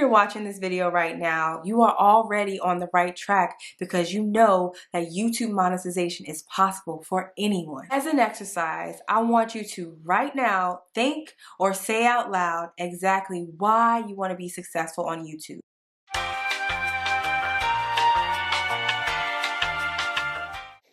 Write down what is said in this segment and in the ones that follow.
you're watching this video right now, you are already on the right track because you know that YouTube monetization is possible for anyone. As an exercise, I want you to right now think or say out loud exactly why you want to be successful on YouTube.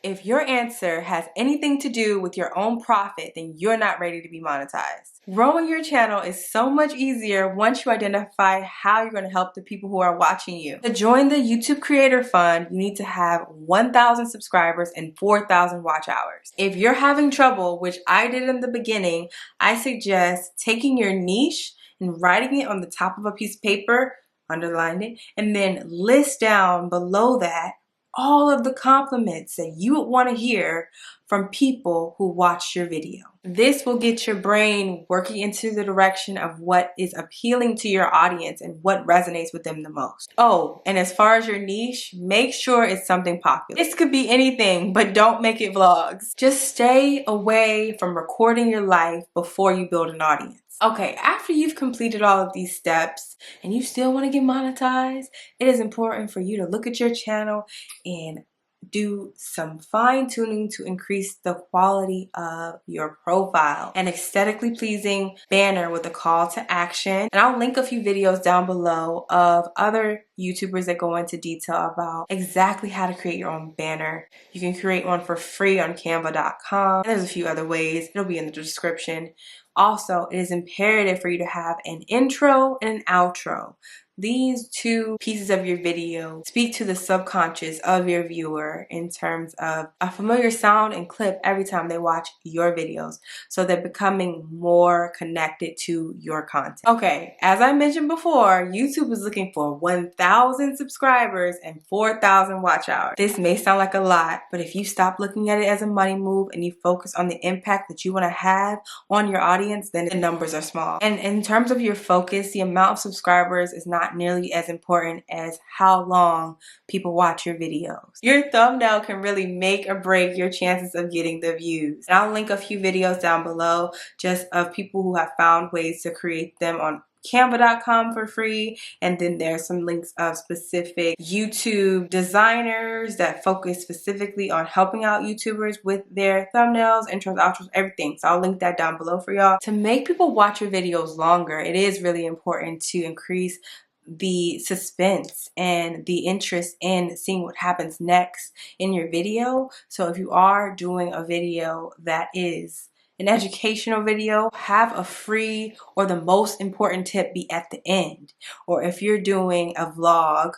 If your answer has anything to do with your own profit, then you're not ready to be monetized. Growing your channel is so much easier once you identify how you're going to help the people who are watching you. To join the YouTube Creator Fund, you need to have 1,000 subscribers and 4,000 watch hours. If you're having trouble, which I did in the beginning, I suggest taking your niche and writing it on the top of a piece of paper, underline it, and then list down below that all of the compliments that you would want to hear from people who watched your video. This will get your brain working into the direction of what is appealing to your audience and what resonates with them the most. Oh, and as far as your niche, make sure it's something popular. This could be anything, but don't make it vlogs. Just stay away from recording your life before you build an audience. Okay, after you've completed all of these steps and you still want to get monetized, it is important for you to look at your channel and do some fine tuning to increase the quality of your profile. An aesthetically pleasing banner with a call to action. And I'll link a few videos down below of other YouTubers that go into detail about exactly how to create your own banner. You can create one for free on canva.com. There's a few other ways. It'll be in the description. Also, it is imperative for you to have an intro and an outro. These two pieces of your video speak to the subconscious of your viewer in terms of a familiar sound and clip every time they watch your videos. So they're becoming more connected to your content. Okay, as I mentioned before, YouTube is looking for 1,000 subscribers and 4,000 watch hours. This may sound like a lot, but if you stop looking at it as a money move and you focus on the impact that you want to have on your audience, then the numbers are small. And in terms of your focus, the amount of subscribers is not nearly as important as how long people watch your videos. Your thumbnail can really make or break your chances of getting the views. And I'll link a few videos down below just of people who have found ways to create them on canva.com for free, and then there's some links of specific YouTube designers that focus specifically on helping out YouTubers with their thumbnails, intros, outros, everything. So I'll link that down below for y'all. To make people watch your videos longer, it is really important to increase the suspense and the interest in seeing what happens next in your video. So if you are doing a video that is an educational video, have a free or the most important tip be at the end. Or if you're doing a vlog,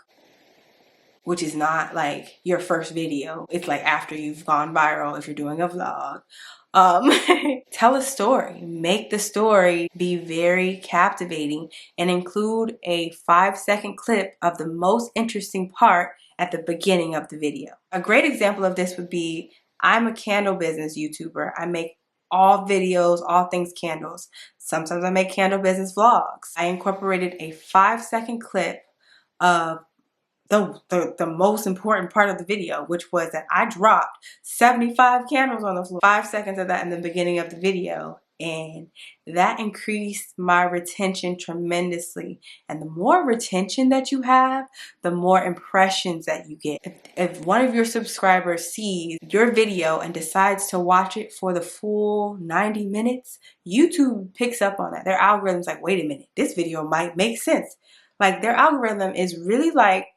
which is not like your first video, it's like after you've gone viral if you're doing a vlog. Tell a story. Make the story be very captivating and include a 5-second clip of the most interesting part at the beginning of the video. A great example of this would be, I'm a candle business YouTuber. I make all videos, all things candles. Sometimes I make candle business vlogs. I incorporated a 5-second clip of the most important part of the video, which was that I dropped 75 candles on the floor. 5 seconds of that in the beginning of the video, and that increased my retention tremendously. And the more retention that you have, the more impressions that you get. If one of your subscribers sees your video and decides to watch it for the full 90 minutes, YouTube picks up on that. Their algorithm's like, wait a minute, this video might make sense. Like, their algorithm is really like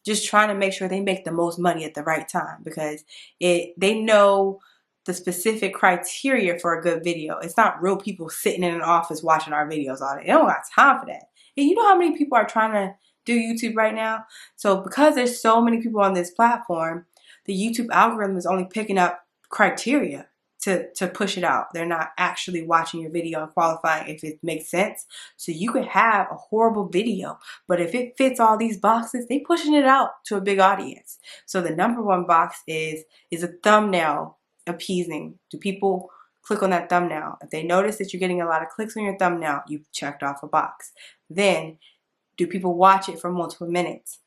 just trying to make sure they make the most money at the right time, because they know the specific criteria for a good video. It's not real people sitting in an office watching our videos all day. They don't got time for that. And you know how many people are trying to do YouTube right now? So because there's so many people on this platform, the YouTube algorithm is only picking up criteria to push it out. They're not actually watching your video and qualifying if it makes sense. So you could have a horrible video, but if it fits all these boxes, they pushing it out to a big audience. So the number one box is a thumbnail appeasing. Do people click on that thumbnail? If they notice that you're getting a lot of clicks on your thumbnail, you've checked off a box. Then, do people watch it for multiple minutes?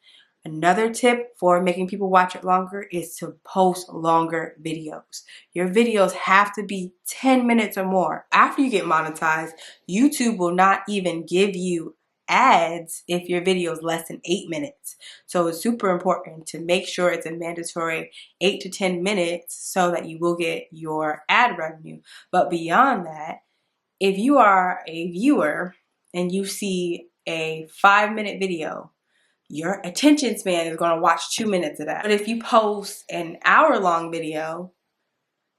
Another tip for making people watch it longer is to post longer videos. Your videos have to be 10 minutes or more. After you get monetized, YouTube will not even give you ads if your video is less than 8 minutes. So it's super important to make sure it's a mandatory 8 to 10 minutes so that you will get your ad revenue. But beyond that, if you are a viewer and you see a 5-minute video, your attention span is going to watch 2 minutes of that. But if you post an hour-long video,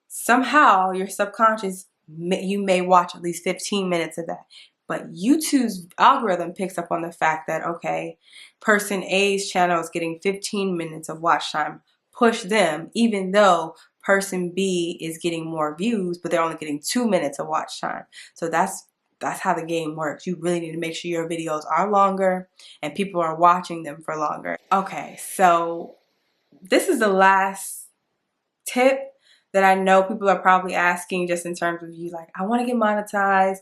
somehow your subconscious, you may watch at least 15 minutes of that. But YouTube's algorithm picks up on the fact that, okay, person A's channel is getting 15 minutes of watch time. Push them, even though person B is getting more views, but they're only getting 2 minutes of watch time. So that's how the game works. You really need to make sure your videos are longer and people are watching them for longer. Okay, so this is the last tip that I know people are probably asking, just in terms of you like, I want to get monetized,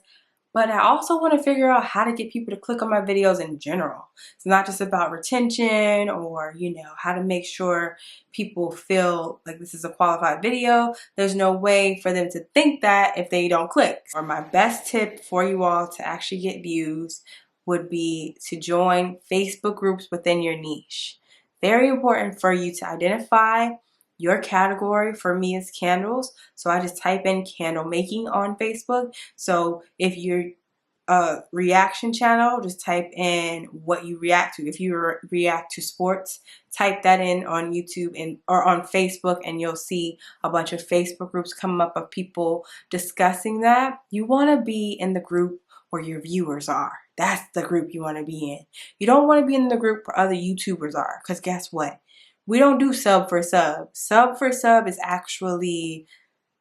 but I also want to figure out how to get people to click on my videos in general. It's not just about retention or, how to make sure people feel like this is a qualified video. There's no way for them to think that if they don't click. Or my best tip for you all to actually get views would be to join Facebook groups within your niche. Very important for you to identify your category. For me, is candles. So I just type in candle making on Facebook. So if you're a reaction channel, just type in what you react to. If you react to sports, type that in on YouTube or on Facebook, and you'll see a bunch of Facebook groups come up of people discussing that. You want to be in the group where your viewers are. That's the group you want to be in. You don't want to be in the group where other YouTubers are, because guess what? We don't do sub for sub. Sub for sub is actually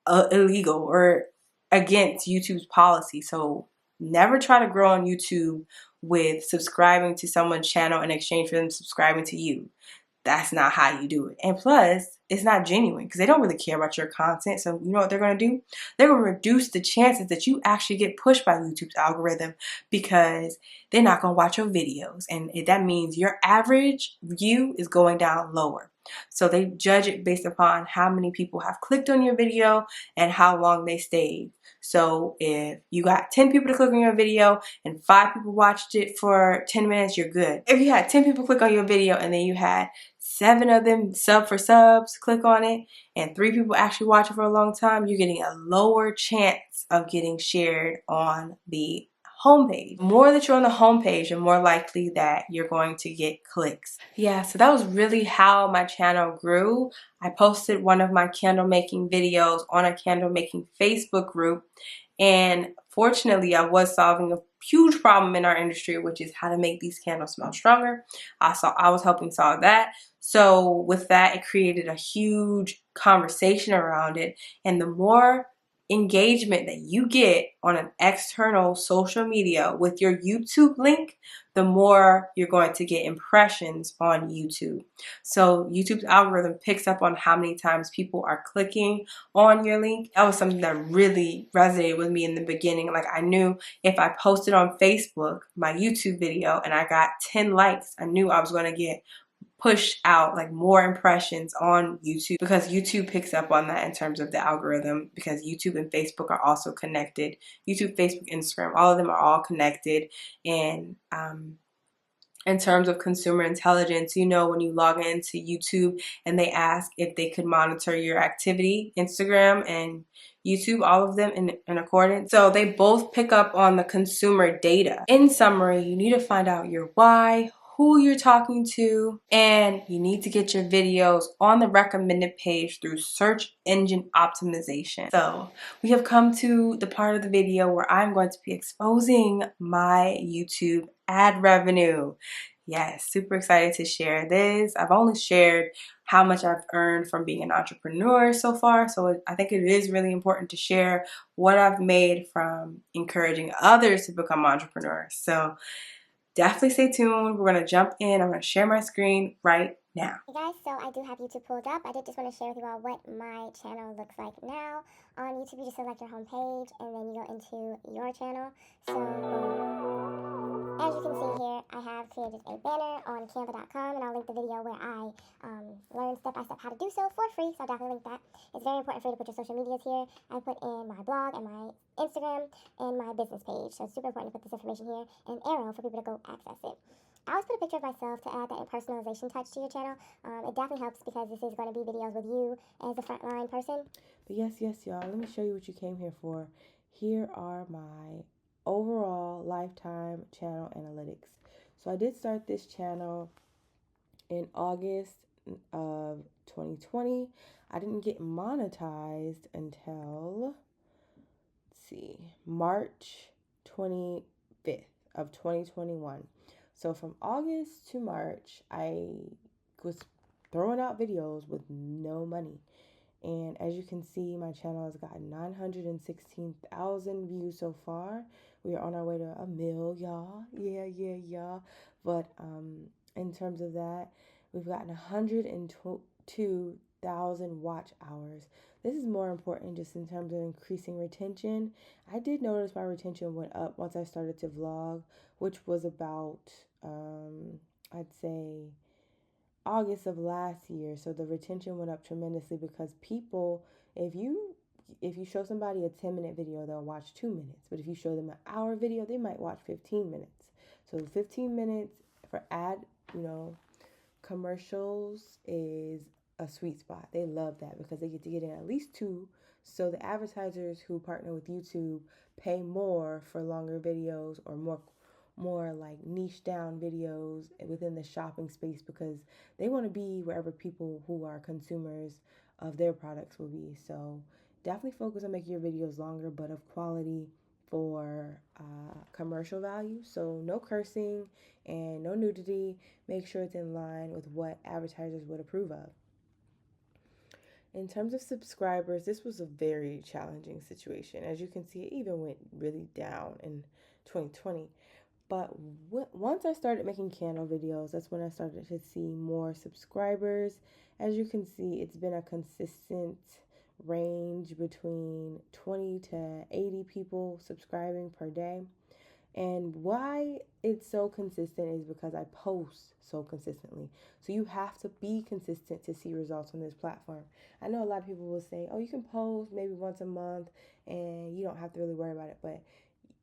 illegal or against YouTube's policy. So never try to grow on YouTube with subscribing to someone's channel in exchange for them subscribing to you. That's not how you do it. And plus, it's not genuine because they don't really care about your content. So you know what they're going to do? They're going to reduce the chances that you actually get pushed by YouTube's algorithm, because they're not going to watch your videos. And that means your average view is going down lower. So they judge it based upon how many people have clicked on your video and how long they stayed. So if you got 10 people to click on your video and 5 people watched it for 10 minutes, you're good. If you had 10 people click on your video and then you had 7 of them sub for subs click on it and 3 people actually watch it for a long time, you're getting a lower chance of getting shared on the homepage. The more that you're on the homepage, the more likely that you're going to get clicks. Yeah, so that was really how my channel grew. I posted one of my candle making videos on a candle making Facebook group, and fortunately I was solving a huge problem in our industry, which is how to make these candles smell stronger. I was helping solve that. So with that, it created a huge conversation around it, and the more engagement that you get on an external social media with your YouTube link, the more you're going to get impressions on YouTube. So YouTube's algorithm picks up on how many times people are clicking on your link. That was something that really resonated with me in the beginning. Like, I knew if I posted on Facebook my YouTube video and I got 10 likes, I knew I was going to get push out like more impressions on YouTube, because YouTube picks up on that in terms of the algorithm, because YouTube and Facebook are also connected. YouTube, Facebook, Instagram, all of them are all connected. And in terms of consumer intelligence, when you log into YouTube and they ask if they could monitor your activity, Instagram and YouTube, all of them in accordance. So they both pick up on the consumer data. In summary, you need to find out your why, who you're talking to, and you need to get your videos on the recommended page through search engine optimization. So we have come to the part of the video where I'm going to be exposing my YouTube ad revenue. Yes, super excited to share this. I've only shared how much I've earned from being an entrepreneur so far, so I think it is really important to share what I've made from encouraging others to become entrepreneurs. So definitely stay tuned. We're going to jump in. I'm going to share my screen right now. Hey guys, so I do have YouTube pulled up. I did just want to share with you all what my channel looks like now. On YouTube, you just select your home page and then you go into your channel. So As you can see here, I have created a banner on canva.com, and I'll link the video where I learn step by step how to do so for free, so I'll definitely link that. It's very important for you to put your social medias here. I put in my blog and my Instagram and my business page, so it's super important to put this information here, and an arrow for people to go access it. I always put a picture of myself to add that personalization touch to your channel. It definitely helps because this is going to be videos with you as a frontline person. But yes, y'all, let me show you what you came here for. Here are my overall lifetime channel analytics. So I did start this channel in August of 2020. I didn't get monetized until, let's see, March 25th of 2021. So from August to March, I was throwing out videos with no money. And as you can see, my channel has gotten 916,000 views so far. We are on our way to 1 million, y'all. Yeah. But in terms of that, we've gotten 102,000 watch hours. This is more important just in terms of increasing retention. I did notice my retention went up once I started to vlog, which was about, I'd say, August of last year. So the retention went up tremendously because people, if you show somebody a 10-minute video, they'll watch 2 minutes. But if you show them an hour video, they might watch 15 minutes. So 15 minutes for commercials is a sweet spot. They love that because they get to get in at least 2. So the advertisers who partner with YouTube pay more for longer videos or more like niche down videos within the shopping space because they want to be wherever people who are consumers of their products will be. So definitely focus on making your videos longer but of quality for commercial value. So no cursing and no nudity. Make sure it's in line with what advertisers would approve of. In terms of subscribers, this was a very challenging situation. As you can see, it even went really down in 2020. But once I started making candle videos, that's when I started to see more subscribers. As you can see, it's been a consistent range between 20 to 80 people subscribing per day. And why it's so consistent is because I post so consistently. So you have to be consistent to see results on this platform. I know a lot of people will say, oh, you can post maybe once a month and you don't have to really worry about it. But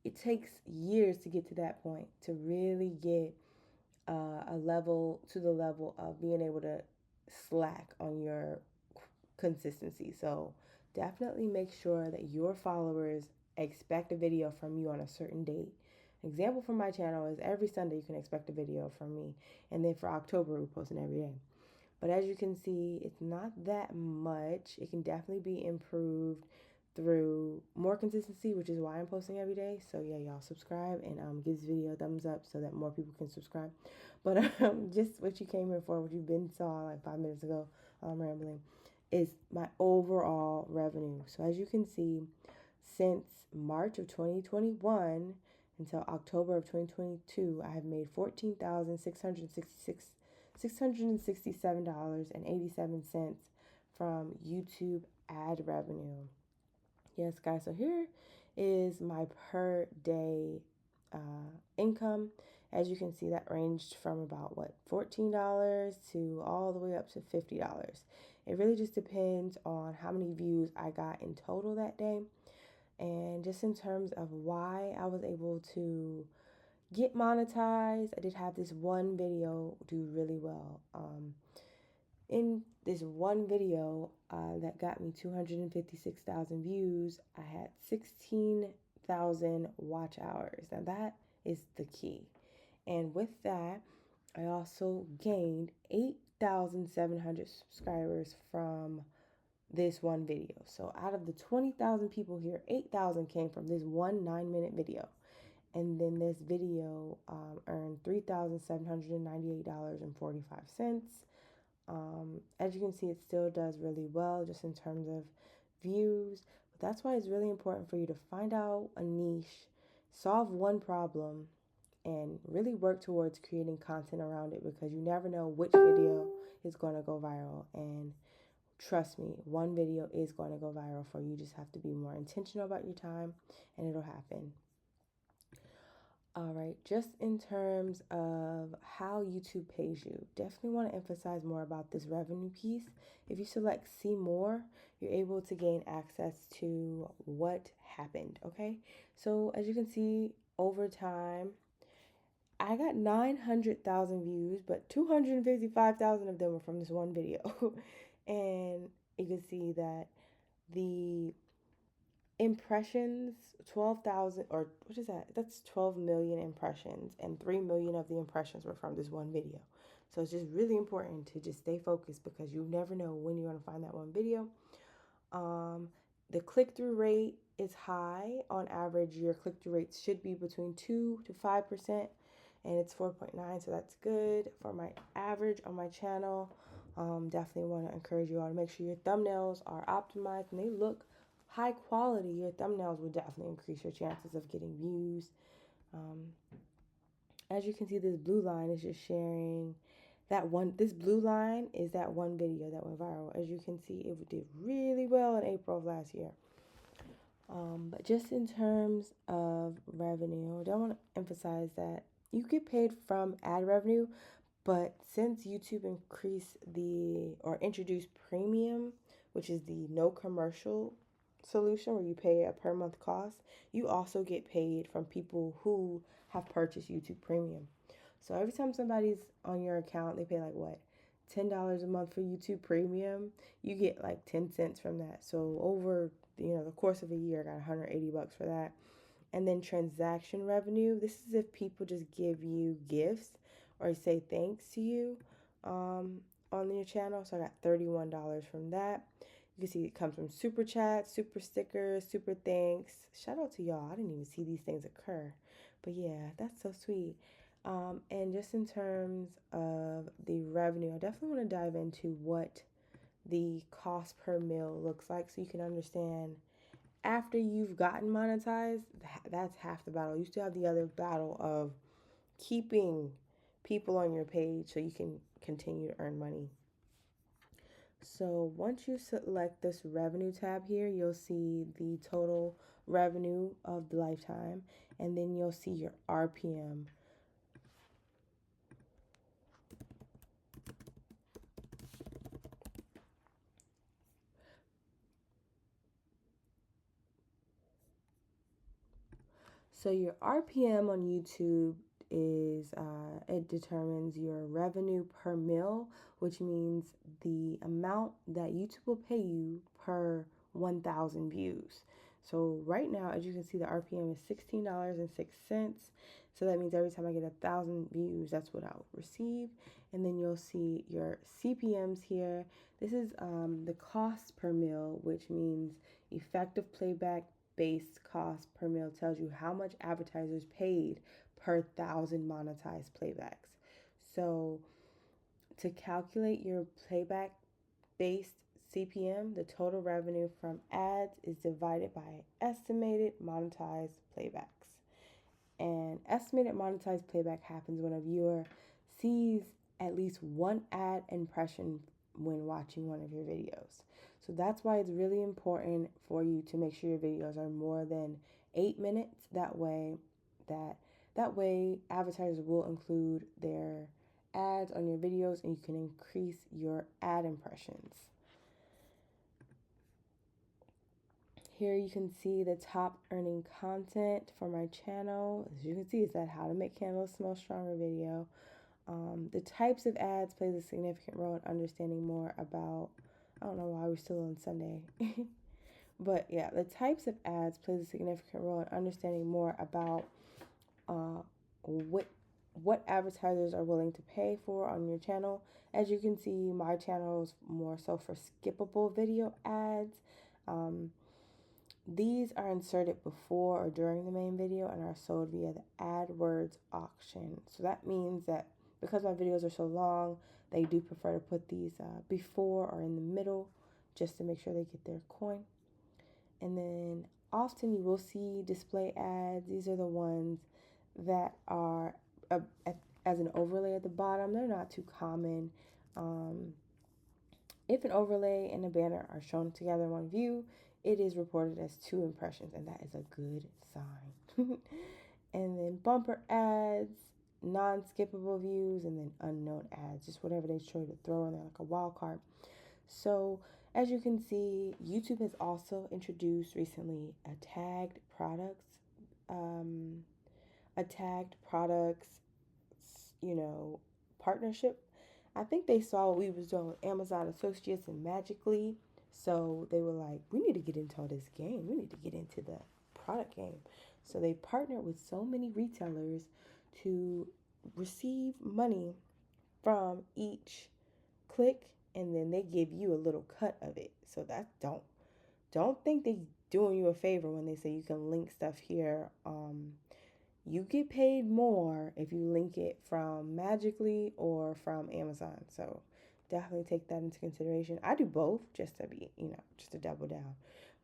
it takes years to get to that point, to really get the level of being able to slack on your consistency. So definitely make sure that your followers expect a video from you on a certain date. Example from my channel is every Sunday you can expect a video from me. And then for October, we're posting every day. But as you can see, it's not that much. It can definitely be improved through more consistency, which is why I'm posting every day. So yeah, y'all subscribe and give this video a thumbs up so that more people can subscribe. But just what you came here for, what you've been saw like 5 minutes ago, I'm rambling, is my overall revenue. So as you can see, since March of 2021 until October of 2022, I have made $14,667.87 from YouTube ad revenue. Yes, guys, so here is my per day income. As you can see, that ranged from about $14 to all the way up to $50. It really just depends on how many views I got in total that day. And just in terms of why I was able to get monetized, I did have this one video do really well. In this one video that got me 256,000 views, I had 16,000 watch hours. Now that is the key. And with that, I also gained 8,700 subscribers from this one video. So out of the 20,000 people here, 8,000 came from this one 9-minute video. And then this video earned $3,798.45. As you can see, it still does really well just in terms of views. But that's why it's really important for you to find out a niche, solve one problem, and really work towards creating content around it because you never know which video is going to go viral. And trust me, one video is going to go viral for you. You just have to be more intentional about your time and it'll happen. All right, just in terms of how YouTube pays you, definitely want to emphasize more about this revenue piece. If you select see more, you're able to gain access to what happened, okay? So as you can see, over time, I got 900,000 views, but 255,000 of them were from this one video. And you can see that the impressions, 12,000, or what is that? That's 12 million impressions, and 3 million of the impressions were from this one video. So it's just really important to just stay focused, because you never know when you're going to find that one video. The click-through rate is high. On average, your click-through rates should be between 2 to 5%, and it's 4.9, so that's good for my average on my channel. Definitely want to encourage you all to make sure your thumbnails are optimized and they look high quality. Your thumbnails will definitely increase your chances of getting views. As you can see, this blue line is just sharing that one. This blue line is that one video that went viral. As you can see, it did really well in April of last year. But just in terms of revenue, I don't want to emphasize that you get paid from ad revenue, but since YouTube introduced premium, which is the no commercial solution where you pay a per month cost, you also get paid from people who have purchased YouTube Premium. So every time somebody's on your account, they pay like what? $10 a month for YouTube Premium, you get like 10 cents from that. So over the course of a year, I got 180 bucks for that. And then transaction revenue, this is if people just give you gifts or say thanks to you on your channel. So I got $31 from that. You can see it comes from super chats, super stickers, super thanks. Shout out to y'all. I didn't even see these things occur. But yeah, that's so sweet. And just in terms of the revenue, I definitely want to dive into what the cost per mil looks like, so you can understand after you've gotten monetized, that's half the battle. You still have the other battle of keeping people on your page so you can continue to earn money. So once you select this revenue tab here, you'll see the total revenue of the lifetime, and then you'll see your RPM. So your RPM on YouTube is it determines your revenue per mil, which means the amount that YouTube will pay you per 1,000 views. So right now, as you can see, the RPM is $16.06. So that means every time I get 1,000 views, that's what I'll receive. And then you'll see your CPMs here. This is the cost per mil, which means effective playback based cost per mil, tells you how much advertisers paid per 1,000 monetized playbacks. So to calculate your playback based CPM, the total revenue from ads is divided by estimated monetized playbacks. And estimated monetized playback happens when a viewer sees at least one ad impression when watching one of your videos. So that's why it's really important for you to make sure your videos are more than 8 minutes. That way advertisers will include their ads on your videos, and you can increase your ad impressions. Here you can see the top earning content for my channel. As you can see, it's that how to make candles smell stronger video. The types of ads plays a significant role in understanding more about, I don't know why we're still on Sunday. But yeah, the types of ads plays a significant role in understanding more about what advertisers are willing to pay for on your channel. As you can see, my channel is more so for skippable video ads. These are inserted before or during the main video and are sold via the AdWords auction. So that means that because my videos are so long, they do prefer to put these before or in the middle, just to make sure they get their coin. And then often you will see display ads. These are the ones that are as an overlay at the bottom. They're not too common. If an overlay and a banner are shown together in one view, it is reported as 2 impressions, and that is a good sign. and then bumper ads, non-skippable views, and then unknown ads, just whatever they try to throw in there like a wild card. So as you can see, YouTube has also introduced recently a tagged products, partnership. I think they saw what we was doing with Amazon Associates and Magically, so they were like, we need to get into all this game. We need to get into the product game. So they partnered with so many retailers to receive money from each click, and then they give you a little cut of it. So that don't think they doing you a favor when they say you can link stuff here. You get paid more if you link it from Magically or from Amazon. So definitely take that into consideration. I do both just to be, just to double down.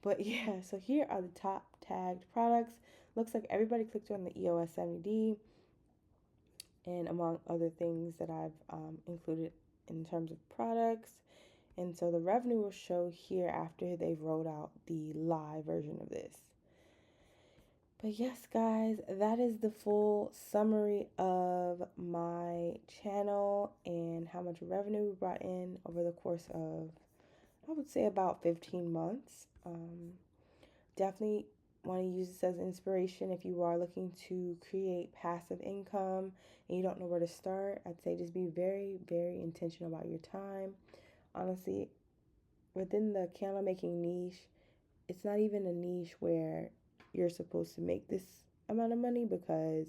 But yeah, so here are the top tagged products. Looks like everybody clicked on the EOS 70D, and among other things that I've included in terms of products. And so the revenue will show here after they've rolled out the live version of this. But yes, guys, that is the full summary of my channel and how much revenue we brought in over the course of, I would say, about 15 months. Definitely want to use this as inspiration if you are looking to create passive income and you don't know where to start. I'd say just be very, very intentional about your time. Honestly, within the candle making niche, it's not even a niche where you're supposed to make this amount of money because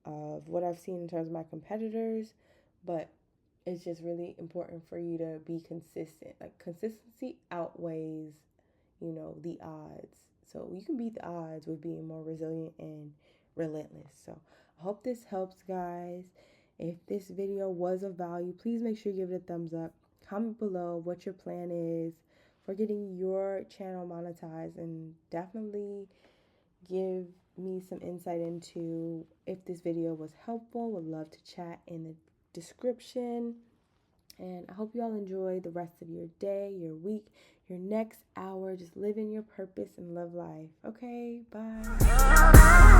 of what I've seen in terms of my competitors, but it's just really important for you to be consistent. Like, consistency outweighs, the odds. So you can beat the odds with being more resilient and relentless. So I hope this helps, guys. If this video was of value, please make sure you give it a thumbs up. Comment below what your plan is for getting your channel monetized, and definitely give me some insight into if this video was helpful. Would love to chat in the description. And I hope you all enjoy the rest of your day, your week, your next hour. Just live in your purpose and love life. Okay, bye.